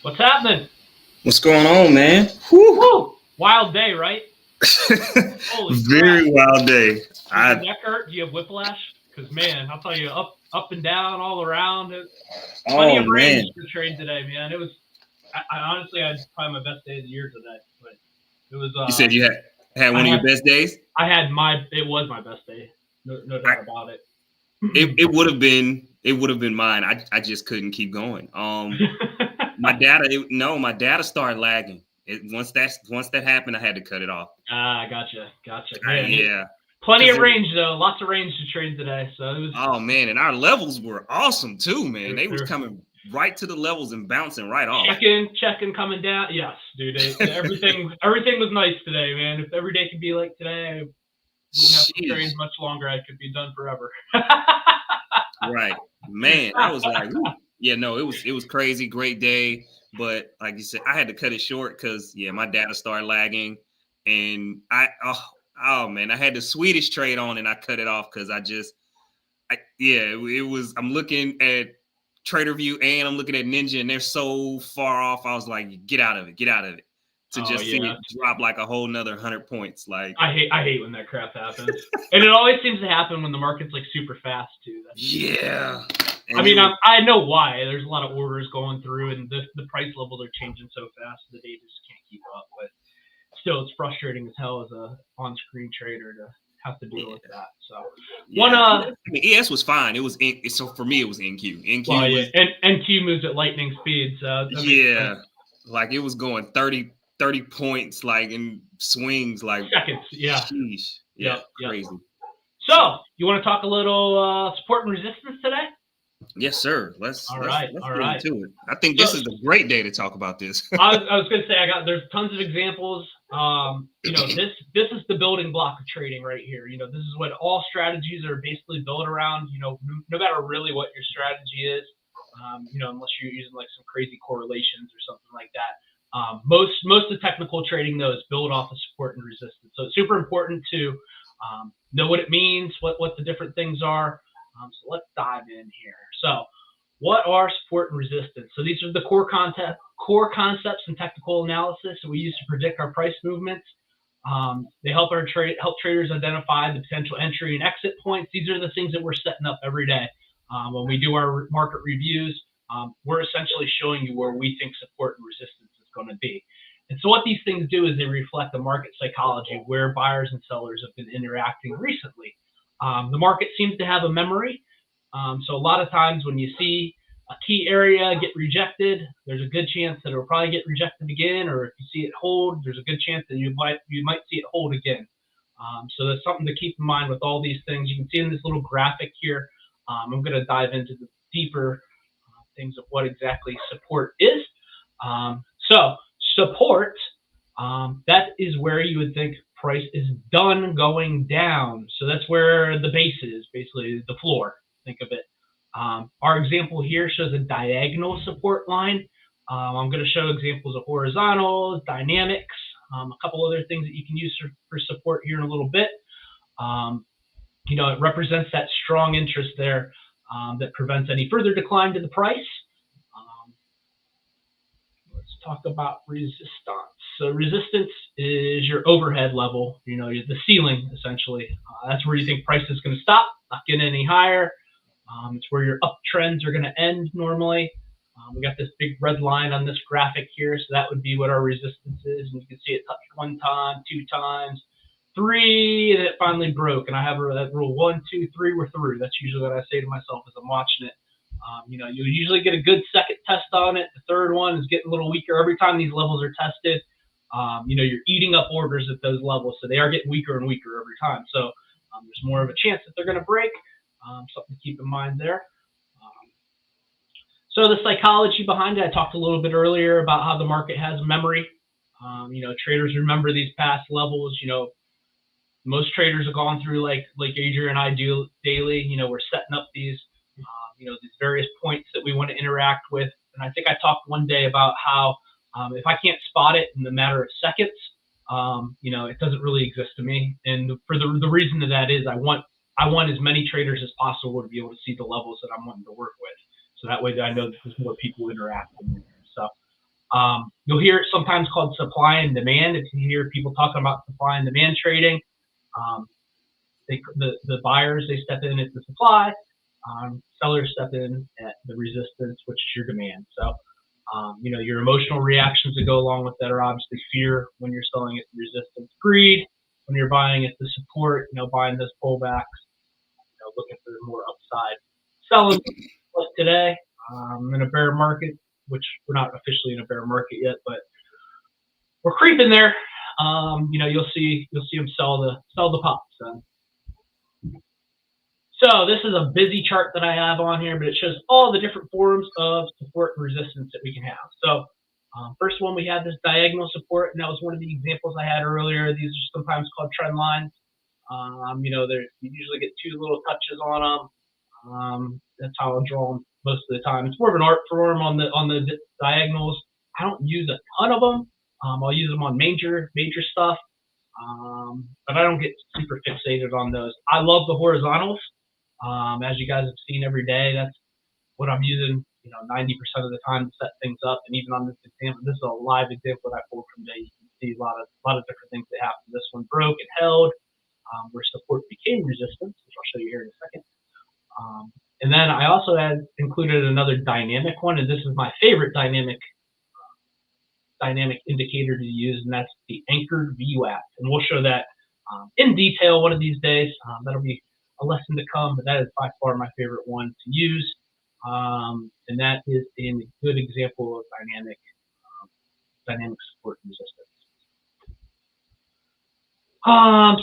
What's happening? What's going on, man? Whew. Woo! Wild day, right? Holy crap! Very wild day. Does your I neck hurt? Do you have whiplash? Because man, I'll tell you, up and down, all around. Plenty oh of range man. to trade today, man. It was. I honestly had probably my best day of the year today, but it was. You said you had I one of had your best days? I had my. It was my best day, no I, doubt about it. it would have been mine. I just couldn't keep going. My data started lagging. Once that happened, I had to cut it off. Gotcha, man. Yeah. Plenty Cause of range though, lots of range to trade today. So it was. oh man, and our levels were awesome too, man. They was They're, coming right to the levels and bouncing right off. checking, coming down. Yes, dude. Everything was nice today, man. If every day could be like today, I wouldn't have to trade much longer. I could be done forever. Right, man. I was like, ooh. Yeah, no, it was crazy, great day. But like you said, I had to cut it short because my data started lagging, and oh man, I had the Swedish trade on, and I cut it off because it was. I'm looking at TraderView and I'm looking at Ninja, and they're so far off. I was like, get out of it. To just see it drop like a whole nother 100 points. Like I hate when that crap happens, and it always seems to happen when the market's like super fast too. And I mean, I know why. There's a lot of orders going through, and the price levels are changing so fast, the data just can't keep up. But still, it's frustrating as hell as a on-screen trader to have to deal with that. So, ES was fine. It was so for me, it was NQ. And NQ moves at lightning speed. So like it was going 30 points, like in swings, like seconds. Yeah. Sheesh. Yeah. Crazy. So, you want to talk a little support and resistance today? Yes, sir. Let's get into it. I think this is a great day to talk about this. I was going to say there's tons of examples. This is the building block of trading right here. This is what all strategies are basically built around. No matter really what your strategy is, unless you're using like some crazy correlations or something like that. Most of technical trading though is built off of support and resistance. So it's super important to know what it means, what the different things are. So let's dive in here. So what are support and resistance? So these are the core concepts in technical analysis that we use to predict our price movements. They help traders identify the potential entry and exit points. These are the things that we're setting up every day. When we do our market reviews, we're essentially showing you where we think support and resistance is going to be. And so what these things do is they reflect the market psychology, where buyers and sellers have been interacting recently. The market seems to have a memory. So a lot of times when you see a key area get rejected, there's a good chance that it'll probably get rejected again, or if you see it hold, there's a good chance that you might see it hold again. So that's something to keep in mind with all these things. You can see in this little graphic here. I'm going to dive into the deeper things of what exactly support is. So support, that is where you would think price is done going down. So that's where the base is, basically the floor. Think of it. Our example here shows a diagonal support line. I'm going to show examples of horizontals, dynamics, a couple other things that you can use for support here in a little bit. It represents that strong interest there that prevents any further decline to the price. Let's talk about resistance. So resistance is your overhead level, the ceiling, essentially. That's where you think price is going to stop, not getting any higher. It's where your uptrends are going to end normally. We got this big red line on this graphic here, so that would be what our resistance is. And you can see it touched 1 time, 2 times, 3, and it finally broke. And I have that rule 1, 2, 3, we're through. That's usually what I say to myself as I'm watching it. You usually get a good second test on it. The third one is getting a little weaker. Every time these levels are tested, you're eating up orders at those levels. So they are getting weaker and weaker every time. So there's more of a chance that they're going to break. Something to keep in mind there. So the psychology behind it, I talked a little bit earlier about how the market has memory. Traders remember these past levels. Most traders have gone through like Adrian and I do daily. We're setting up these various points that we want to interact with. And I think I talked one day about how if I can't spot it in a matter of seconds, it doesn't really exist to me. And for the reason that is, I want as many traders as possible to be able to see the levels that I'm wanting to work with. So that way I know that there's more people interacting. So You'll hear it sometimes called supply and demand. If you hear people talking about supply and demand trading, the buyers, they step in at the supply, sellers step in at the resistance, which is your demand. So, your emotional reactions that go along with that are obviously fear when you're selling at the resistance, greed when you're buying at the support, buying those pullbacks, looking for more upside. Selling like today, in a bear market, which we're not officially in a bear market yet, but we're creeping there. You'll see them sell the pops. So this is a busy chart that I have on here, but it shows all the different forms of support and resistance that we can have. So first one, we have this diagonal support, and that was one of the examples I had earlier. These are sometimes called trend lines. You usually get two little touches on them. That's how I'll draw them most of the time. It's more of an art form on the diagonals. I don't use a ton of them. I'll use them on major stuff, but I don't get super fixated on those. I love the horizontals. As you guys have seen every day, that's what I'm using, 90% of the time to set things up. And even on this example, this is a live example that I pulled from today. You can see a lot of different things that happened. This one broke and held, where support became resistance, which I'll show you here in a second. And then I also had included another dynamic one, and this is my favorite dynamic indicator to use, and that's the anchored VWAP. And we'll show that in detail one of these days. That'll be a lesson to come, but that is by far my favorite one to use. And that is a good example of dynamic support and resistance.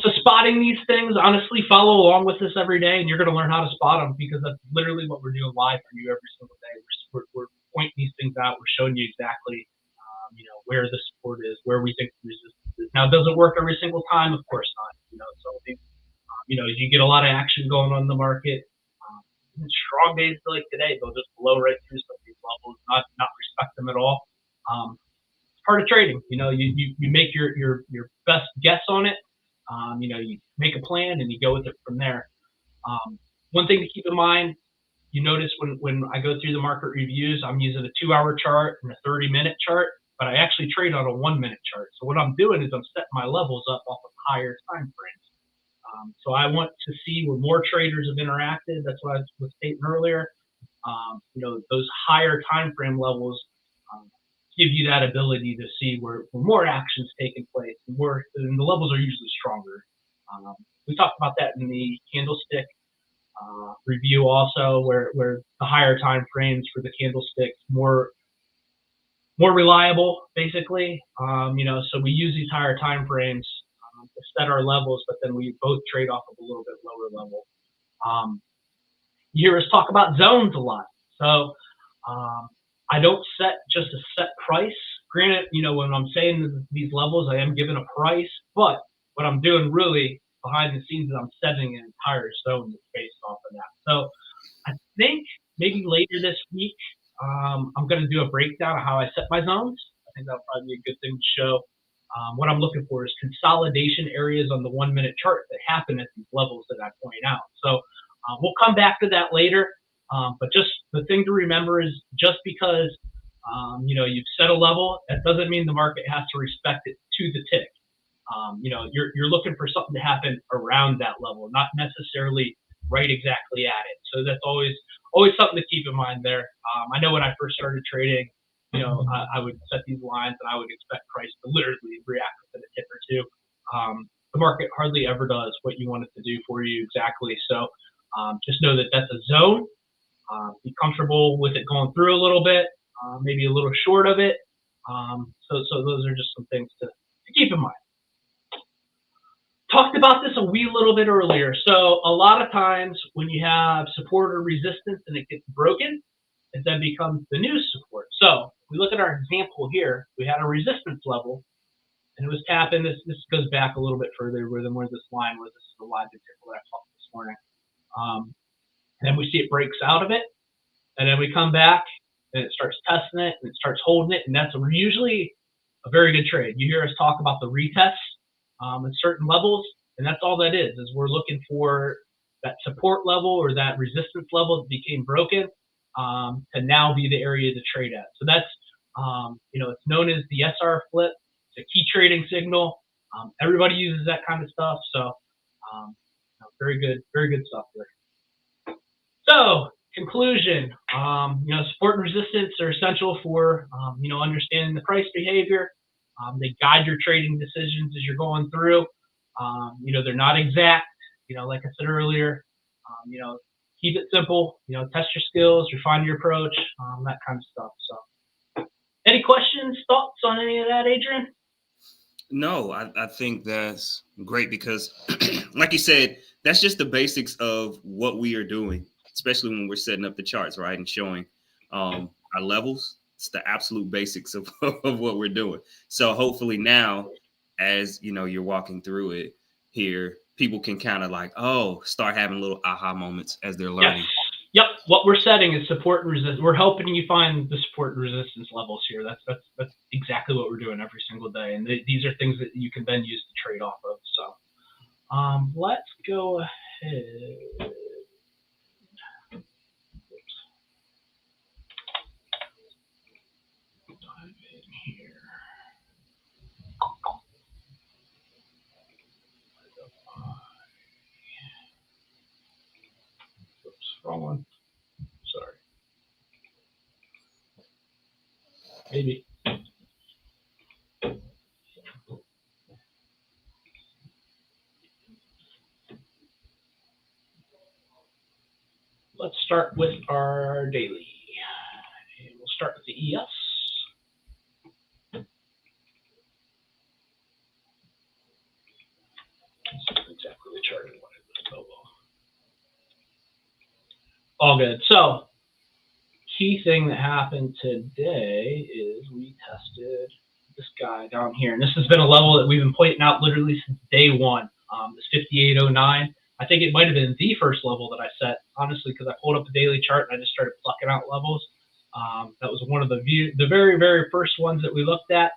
So spotting these things, honestly, follow along with this every day, and you're going to learn how to spot them, because that's literally what we're doing live for you every single day. We're pointing these things out. We're showing you exactly, where the support is, where we think the resistance is. Now, does it work every single time? Of course not. Some things, you get a lot of action going on in the market. Strong days like today, they'll just blow right through some of these levels, not respect them at all. It's part of trading. You make your best guess on it. You make a plan and you go with it from there. One thing to keep in mind, you notice when I go through the market reviews, I'm using a 2-hour chart and a 30-minute chart, but I actually trade on a 1-minute chart. So what I'm doing is I'm setting my levels up off of higher time frames. So I want to see where more traders have interacted. That's what I was stating earlier. Those higher time frame levels give you that ability to see where more action's taking place, and the levels are usually stronger. We talked about that in the candlestick review also, where the higher time frames for the candlesticks more reliable, basically. So we use these higher time frames to set our levels, but then we both trade off of a little bit lower level. You hear us talk about zones a lot. So I don't set just a set price. Granted, when I'm saying these levels, I am given a price, but what I'm doing really behind the scenes is I'm setting an entire zone that's based off of that. So I think maybe later this week, I'm going to do a breakdown of how I set my zones. I think that'll probably be a good thing to show. What I'm looking for is consolidation areas on the 1-minute chart that happen at these levels that I point out. So we'll come back to that later. But just the thing to remember is just because you've set a level, that doesn't mean the market has to respect it to the tick. You're looking for something to happen around that level, not necessarily right exactly at it. So that's always something to keep in mind there. I know when I first started trading, I would set these lines and I would expect price to literally react within a tick or two. The market hardly ever does what you want it to do for you exactly. So just know that that's a zone. Be comfortable with it going through a little bit, maybe a little short of it. So those are just some things to keep in mind. Talked about this a wee little bit earlier. So a lot of times when you have support or resistance and it gets broken, it then becomes the new support. So if we look at our example here, we had a resistance level and it was tapping. This goes back a little bit further than where this line was. This is the live example that I talked this morning. Then we see it breaks out of it, and then we come back and it starts testing it and it starts holding it, and that's usually a very good trade. You hear us talk about the retests at certain levels, and that's all that is we're looking for that support level or that resistance level that became broken to now be the area to trade at. So that's It's known as the SR flip. It's a key trading signal. Everybody uses that kind of stuff. So very good stuff there. So conclusion, support and resistance are essential for, understanding the price behavior. They guide your trading decisions as you're going through. They're not exact, like I said earlier, keep it simple, test your skills, refine your approach, that kind of stuff. So any questions, thoughts on any of that, Adrian? No, I think that's great because, like you said, that's just the basics of what we are doing, especially when we're setting up the charts, right, and showing our levels. It's the absolute basics of, of what we're doing. So hopefully now, as you're walking through it here, people can kind of like, start having little aha moments as they're learning. Yes. Yep. What we're setting is support and resistance. We're helping you find the support and resistance levels here. That's exactly what we're doing every single day. And these are things that you can then use to trade off of. So let's go ahead. Dive in here. Oops, wrong one. Sorry. Maybe. Let's start with our daily. And we'll start with the ES. This is exactly the chart I wanted. Oh, well. All good. So, key thing that happened today is we tested this guy down here. And this has been a level that we've been pointing out literally since day one. This 5809. I think it might have been the first level that I set, honestly, because I pulled up the daily chart and I just started plucking out levels. That was one of the very, very first ones that we looked at.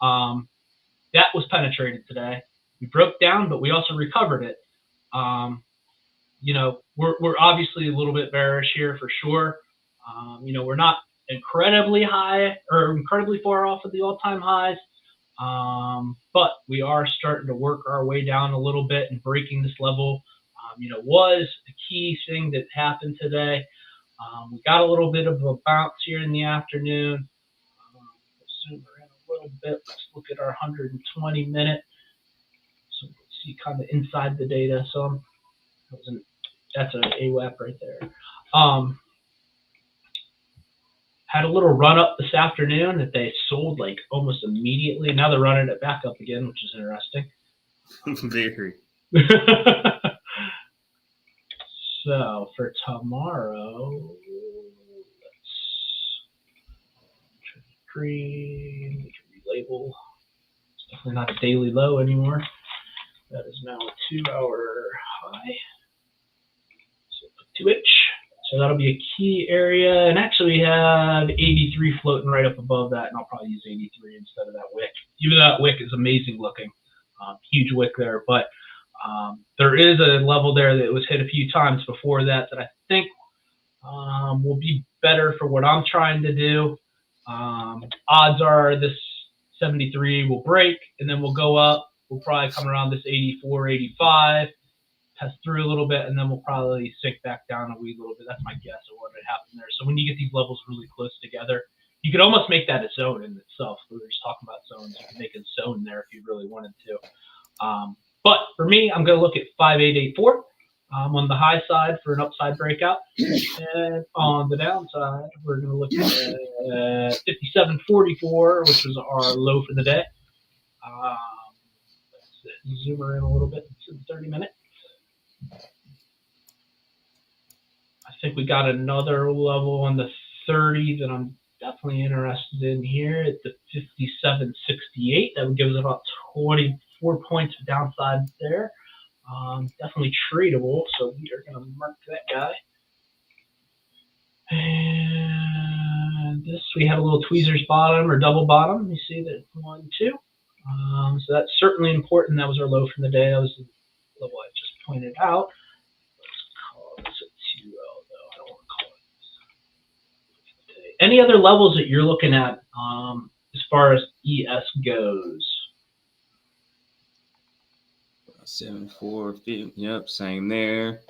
That was penetrated today. We broke down, but we also recovered it. We're obviously a little bit bearish here for sure. We're not incredibly high or incredibly far off of the all-time highs, but we are starting to work our way down a little bit, and breaking this level, was the key thing that happened today. We got a little bit of a bounce here in the afternoon. Let's zoom in a little bit. Let's look at our 120-minute. So let's see kind of inside the data. So that's an AWAP right there. Had a little run up this afternoon that they sold like almost immediately. Now they're running it back up again, which is interesting. Very. So for tomorrow, let's green, relabel. It's definitely not a daily low anymore. That is now a 2-hour high. So 2-inch. So that'll be a key area. And actually we have 83 floating right up above that, and I'll probably use 83 instead of that wick. Even though that wick is amazing looking. Huge wick there, but there is a level there that was hit a few times before that I think will be better for what I'm trying to do. Odds are this 73 will break, and then we'll go up. We'll probably come around this 84, 85, test through a little bit, and then we'll probably sink back down a wee little bit. That's my guess of what would happen there. So when you get these levels really close together, you could almost make that a zone in itself. We were just talking about zones. You can make a zone there if you really wanted to. But for me, I'm going to look at 5884 on the high side for an upside breakout. And on the downside, we're going to look at 5744, which was our low for the day. Let's zoom her in a little bit. It's in 30-minute. I think we got another level on the 30 that I'm definitely interested in here at the 5768. That would give us about 24 points of downside there. Definitely tradable, so we are going to mark that guy. And this, we had a little tweezers bottom or double bottom. You see that 1, 2. So that's certainly important. That was our low from the day. That was the level I just pointed out. Let's call this a 2L, though. I don't want to call it this. any other levels that you're looking at as far as ES goes? 74, 50, yep, same there.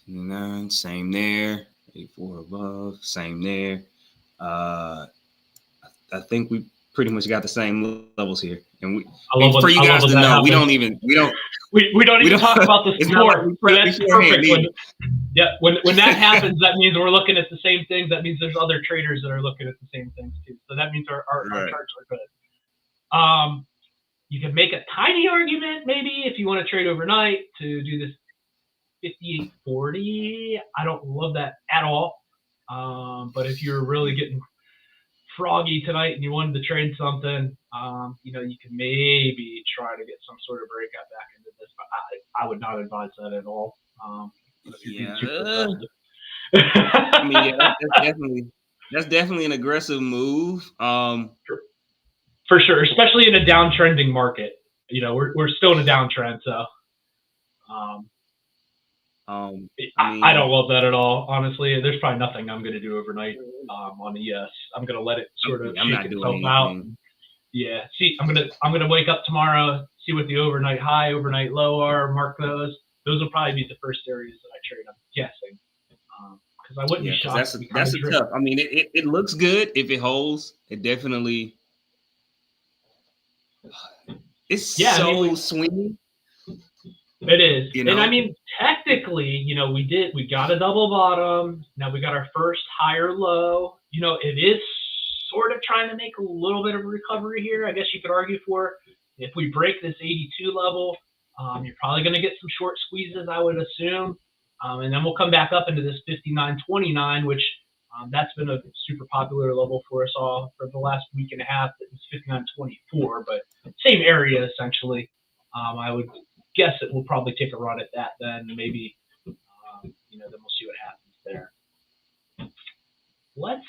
79, same there. 84 above, same there. I think we pretty much got the same levels here. And for you guys to know, we don't even talk about the sport. That's perfect. When that happens, that means we're looking at the same things. That means there's other traders that are looking at the same things too. So that means our charts are good. You can make a tiny argument maybe if you want to trade overnight to do this 58.40. I don't love that at all. But if you're really getting froggy tonight and you wanted to trade something, you can maybe try to get some sort of breakout back into this. But I would not advise that at all. I mean, that's definitely an aggressive move. For sure, especially in a downtrending market. We're still in a downtrend, so I don't love that at all. Honestly, there's probably nothing I'm going to do overnight on ES. I'm going to let it sort of shake itself out. Yeah. See, I'm gonna wake up tomorrow, see what the overnight high, overnight low are, mark those. Those will probably be the first areas that I trade. I'm guessing because I wouldn't be shocked. That's a tough. I mean, it looks good if it holds. It definitely. It's so swingy. It is. And I mean, technically, we got a double bottom. Now we got our first higher low. It is sort of trying to make a little bit of a recovery here. I guess you could argue for if we break this 82 level, you're probably going to get some short squeezes, I would assume. And then we'll come back up into this 59.29, which that's been a super popular level for us all for the last week and a half. It was 59.24, but same area essentially. I would guess it will probably take a run at that then. Maybe, then we'll see what happens there. Let's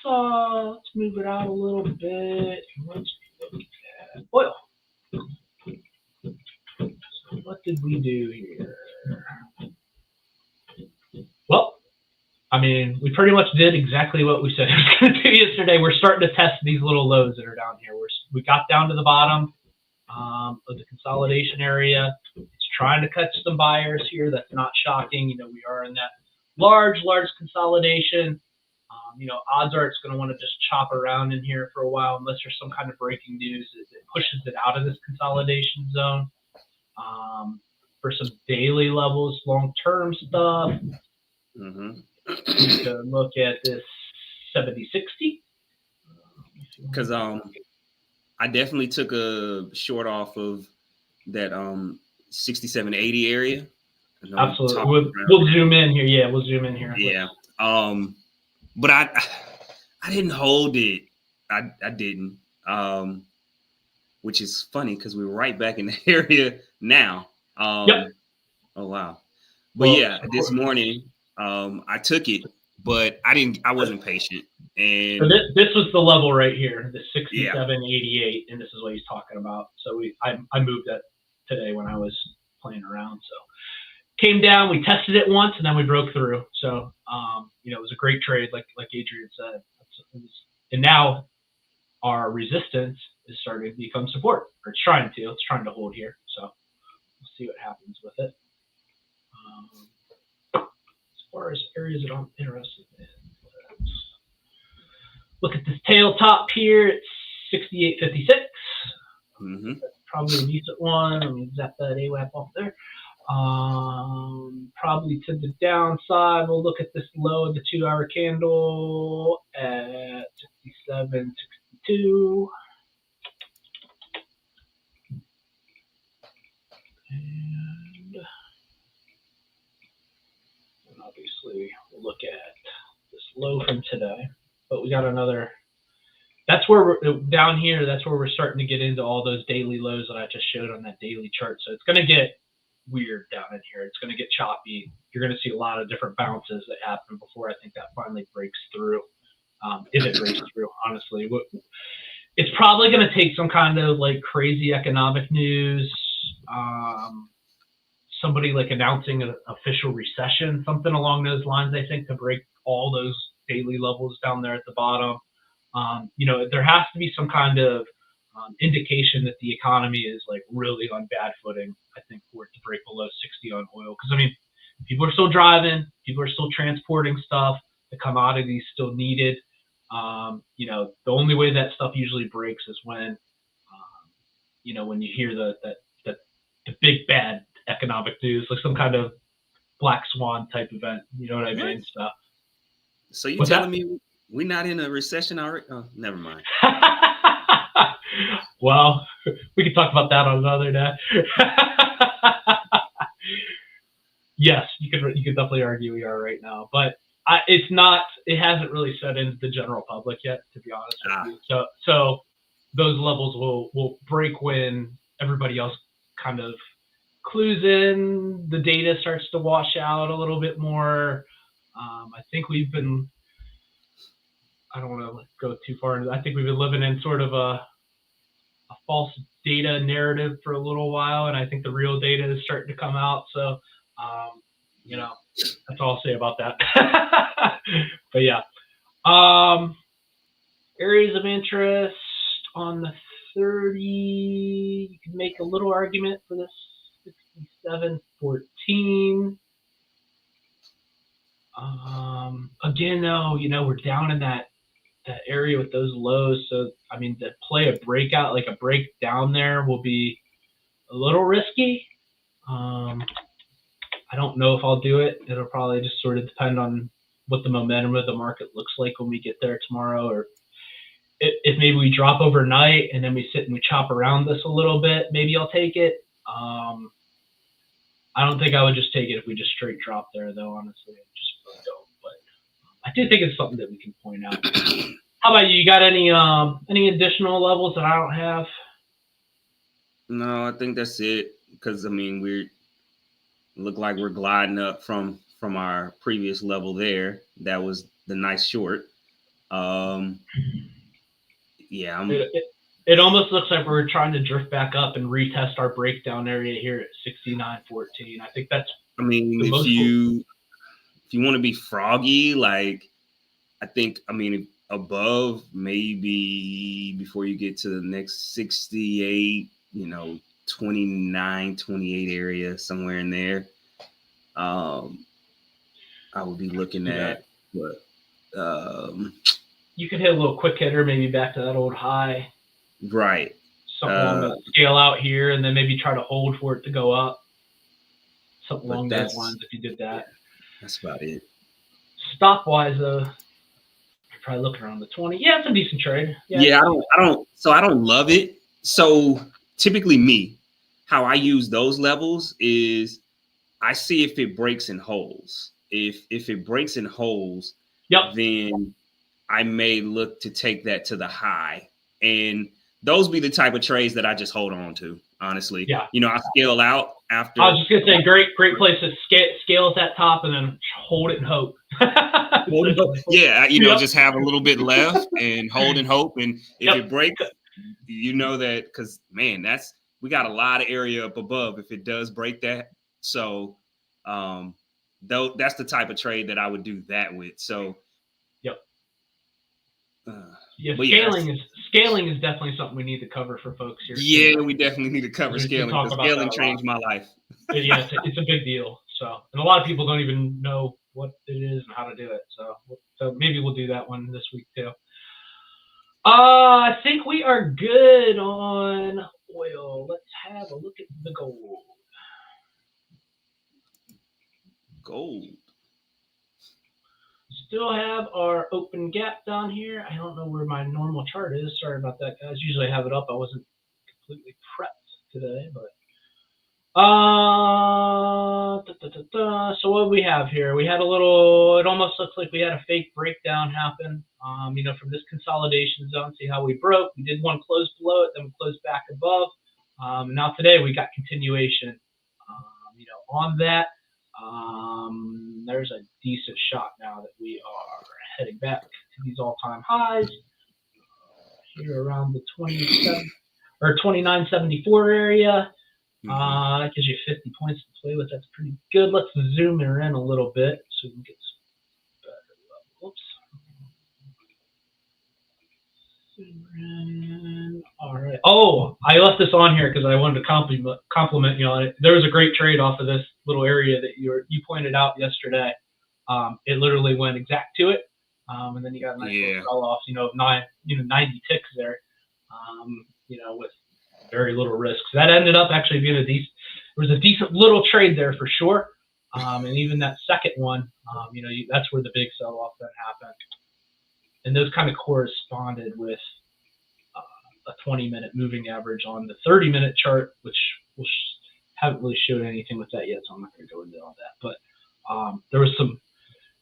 move it out a little bit. Let's look at oil. So what did we do here? Well, I mean, we pretty much did exactly what we said we were going to do yesterday. We're starting to test these little lows that are down here. We got down to the bottom of the consolidation area. It's trying to catch some buyers here. That's not shocking. We are in that large consolidation. Odds are it's going to want to just chop around in here for a while unless there's some kind of breaking news that pushes it out of this consolidation zone. For some daily levels, long-term stuff, you can look at this 70-60. Because I definitely took a short off of that 67-80 area. Absolutely. We'll zoom in here. Yeah, we'll zoom in here. Yeah. But I didn't hold it. I didn't. Which is funny because we're right back in the area now. Yep. Oh wow. But this morning I took it, but I wasn't patient. And so this was the level right here, the 67.88, and this is what he's talking about. So I moved that today when I was playing around. So came down, we tested it once, and then we broke through. So it was a great trade, like Adrian said. And now our resistance is starting to become support, or it's trying to hold here. So we'll see what happens with it. As far as areas that I'm interested in, let's look at this tail top here. It's 68.56. That's probably a decent one. Let me zap that AWAP off there. Probably to the downside, we'll look at this low of the 2-hour candle at 67.62. And obviously we'll look at this low from today, but we got another. That's where we're down here. That's where we're starting to get into all those daily lows that I just showed on that daily chart. So it's going to get weird down in here. It's going to get choppy. You're going to see a lot of different bounces that happen before I think that finally breaks through. If it breaks through, honestly, it's probably going to take some kind of like crazy economic news. Somebody like announcing an official recession, something along those lines, I think, to break all those daily levels down there at the bottom. There has to be some kind of indication that the economy is like really on bad footing, I think, for it to break below 60 on oil. Because, I mean, people are still driving, people are still transporting stuff, the commodity is still needed. The only way that stuff usually breaks is when, when you hear the big bad economic news, like some kind of black swan type event. You know what I mean? So you telling me we're not in a recession already? Oh, never mind. Well, we can talk about that on another day. Yes, you could definitely argue we are right now, but it hasn't really set into the general public yet, to be honest with you. So those levels will break when everybody else kind of clues in, the data starts to wash out a little bit more. I think I don't want to go too far into that. I think we've been living in sort of a false data narrative for a little while, and I think the real data is starting to come out. So, that's all I'll say about that. But yeah, areas of interest on the 30, you can make a little argument for this 67.14. Again, though, we're down in that area with those lows. So, I mean, to play a breakout, like a breakdown there, will be a little risky. I don't know if I'll do it. It'll probably just sort of depend on what the momentum of the market looks like when we get there tomorrow, or if maybe we drop overnight and then we sit and we chop around this a little bit, maybe I'll take it. I don't think I would just take it if we just straight drop there, though, honestly. I just really don't. But I do think it's something that we can point out. How about you? You got any additional levels that I don't have? No, I think that's it. Because, I mean, we look like we're gliding up from our previous level there. That was the nice short. Yeah. It almost looks like we're trying to drift back up and retest our breakdown area here at 69.14. I think that's. I mean, if you want to be froggy, like, I think, above maybe before you get to the next 68, 29, 28 area, somewhere in there. I would be looking at what. You could hit a little quick hitter, maybe back to that old high. Right. Something along the scale out here, and then maybe try to hold for it to go up. Something along those lines if you did that. That's about it. Stop-wise, though, you're probably looking around the 20. Yeah, it's a decent trade. Yeah, I don't love it. So typically how I use those levels is I see if it breaks and holds. If it breaks and holds, then I may look to take that to the high. And those be the type of trades that I just hold on to, honestly. Yeah. I scale out after. I was just going to say, great place to scale at that top and then hold it and hope. Yeah, just have a little bit left and hold and hope. And if it breaks, that, because, man, we got a lot of area up above if it does break that. So though that's the type of trade that I would do that with. So scaling is definitely something we need to cover for folks here. Yeah, we definitely need to cover scaling, because scaling changed my life. Yeah, it's a big deal. So, and a lot of people don't even know what it is and how to do it. So maybe we'll do that one this week too. I think we are good on oil. Let's have a look at the gold. Still have our open gap down here. I don't know where my normal chart is. Sorry about that, guys. Usually I have it up. I wasn't completely prepped today, but so what do we have here? We had it almost looks like we had a fake breakdown happen, from this consolidation zone. See how we broke. We did one close below it, then we closed back above. Now today we got continuation, on that. There's a decent shot now that we are heading back to these all-time highs here around the 27 or 29.74 area. That gives you 50 points to play with. That's pretty good. Let's zoom her in a little bit so we can get some better levels. All right. Oh, I left this on here because I wanted to compliment you on it. There was a great trade off of this little area that you pointed out yesterday. It literally went exact to it, and then you got a nice little sell off. 90 ticks there. With very little risk. So that ended up actually being there was a decent little trade there for sure. And even that second one, that's where the big sell off then happened. And those kind of corresponded with a 20-minute moving average on the 30-minute chart, which haven't really showed anything with that yet, so I'm not going to go into all that. But there was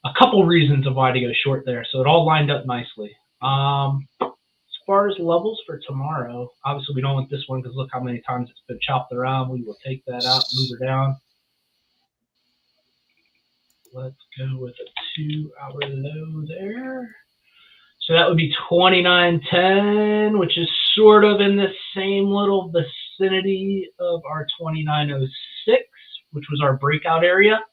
a couple reasons of why to go short there, so it all lined up nicely. As far as levels for tomorrow, obviously we don't want this one because look how many times it's been chopped around. We will take that out, move her down. Let's go with a 2-hour low there. So that would be 29.10, which is sort of in the same little vicinity of our 29.06, which was our breakout area.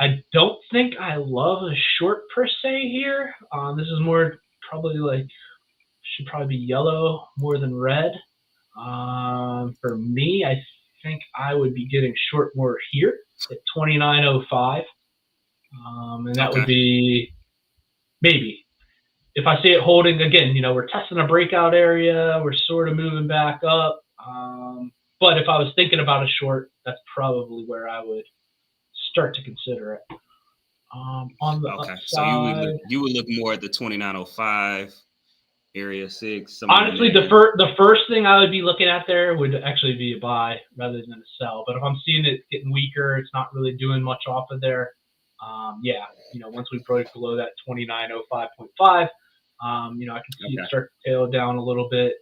I don't think I love a short per se here. This is more probably should probably be yellow more than red. For me, I think I would be getting short more here at 29.05. And that would be maybe. If I see it holding again, we're testing a breakout area. We're sort of moving back up. But if I was thinking about a short, that's probably where I would start to consider it. On the upside, so you would look more at the 29.05 area 6. Honestly, the first thing I would be looking at there would actually be a buy rather than a sell. But if I'm seeing it getting weaker, it's not really doing much off of there. Once we break below that 29.05.5, I can see it start to tail down a little bit.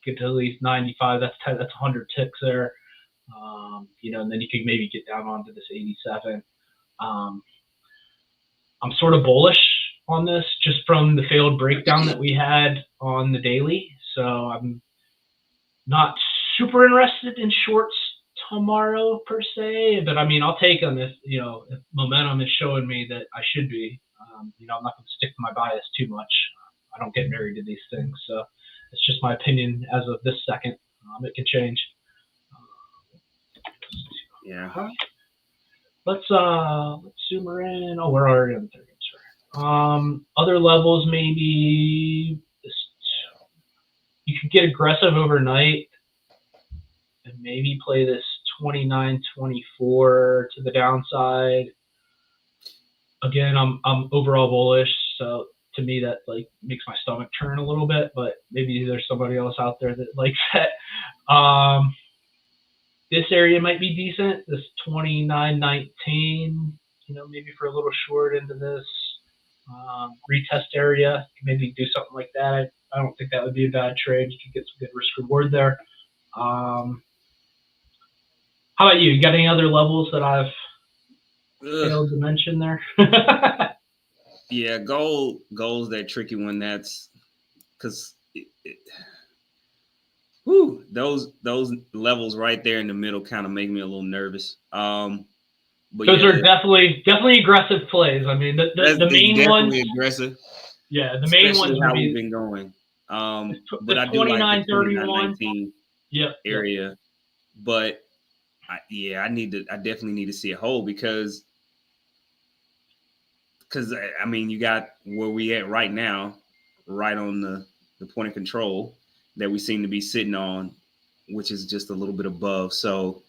Get to at least 95. That's 100 ticks there. And then you could maybe get down onto this 87. I'm sort of bullish on this just from the failed breakdown that we had on the daily. So I'm not super interested in shorts tomorrow per se, but I'll take them if momentum is showing me that I should be. I'm not going to stick to my bias too much. I don't get married to these things, so it's just my opinion as of this second. It can change. Yeah. Let's zoom her in. Oh, we're already on the 30. Sorry. Other levels maybe. You could get aggressive overnight and maybe play this 29.24 to the downside. Again, I'm overall bullish, so to me that makes my stomach turn a little bit. But maybe there's somebody else out there that likes that. This area might be decent. This 29.19, maybe for a little short into this retest area, maybe do something like that. I don't think that would be a bad trade. You could get some good risk reward there. How about you? You got any other levels that I've failed to mention there? Yeah, gold's that tricky one. That's because those levels right there in the middle kind of make me a little nervous. But those are definitely aggressive plays. The main ones aggressive. Yeah, the main ones how we've been going. But I do like the 29.19 area. But I definitely need to see a hold because you got where we at right now, right on the point of control that we seem to be sitting on, which is just a little bit above. So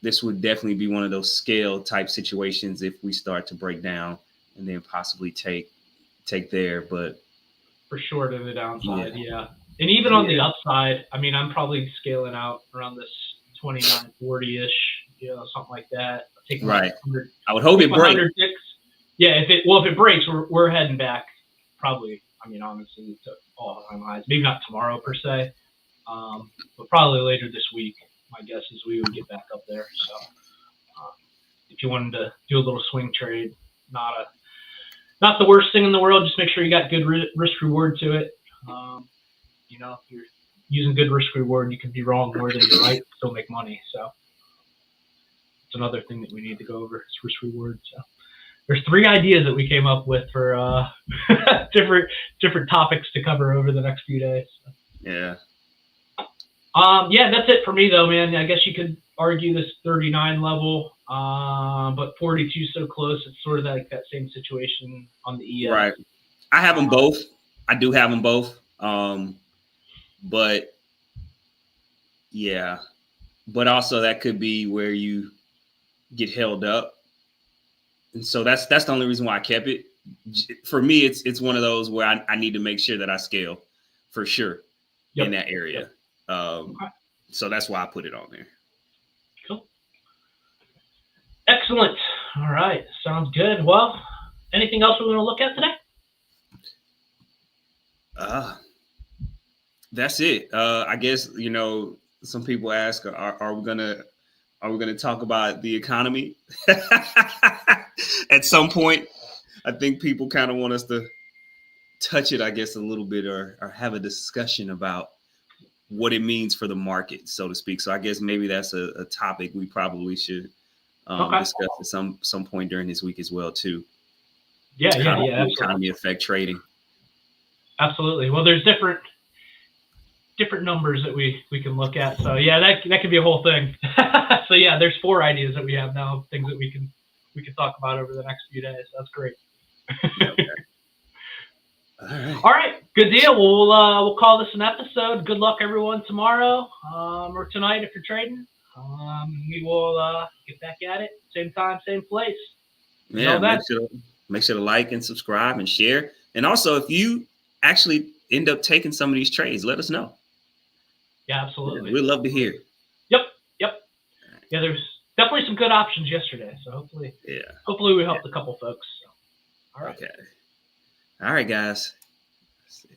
this would definitely be one of those scale type situations if we start to break down and then possibly take there. But for sure to the downside, yeah. And even on the upside, I'm probably scaling out around this 29.40-ish, something like that. Right. I would hope it breaks. Yeah, if it breaks, we're heading back probably. Honestly, to all-time highs. Maybe not tomorrow per se, but probably later this week. My guess is we would get back up there. So, if you wanted to do a little swing trade, not the worst thing in the world. Just make sure you got good risk reward to it. If you're using good risk reward, you can be wrong more than you're right, still make money. So, it's another thing that we need to go over. It's risk reward. So, there's 3 ideas that we came up with for different topics to cover over the next few days. Yeah. Yeah, that's it for me though, man. I guess you could argue this 39 level, but 42 so close. It's sort of like that same situation on the ES. Right. I have them both. I do have them both. But yeah, but also that could be where you get held up. And so that's the only reason why I kept it. For me, it's one of those where I need to make sure that I scale for sure in that area. Okay. So that's why I put it on there. Cool. Excellent. All right. Sounds good. Well, anything else we want to look at today? That's it. I guess, some people ask, are we gonna talk about the economy at some point? I think people kind of want us to touch it, I guess, a little bit or have a discussion about what it means for the market, so to speak. So I guess maybe that's a topic we probably should discuss at some point during this week as well, too. Yeah. The economy affect trading. Absolutely. Well, there's different numbers that we can look at. So yeah, that could be a whole thing. So yeah, there's 4 ideas that we have now, things that we can talk about over the next few days. That's great. Okay. All right. Good deal. We'll call this an episode. Good luck everyone tomorrow or tonight if you're trading. We will get back at it. Same time, same place. Yeah. Make sure to like and subscribe and share. And also, if you actually end up taking some of these trades, let us know. Yeah, absolutely. We'd love to hear. Yep. Yeah, there's definitely some good options yesterday. So hopefully we helped a couple folks. So. All right. Okay. All right, guys. Let's see.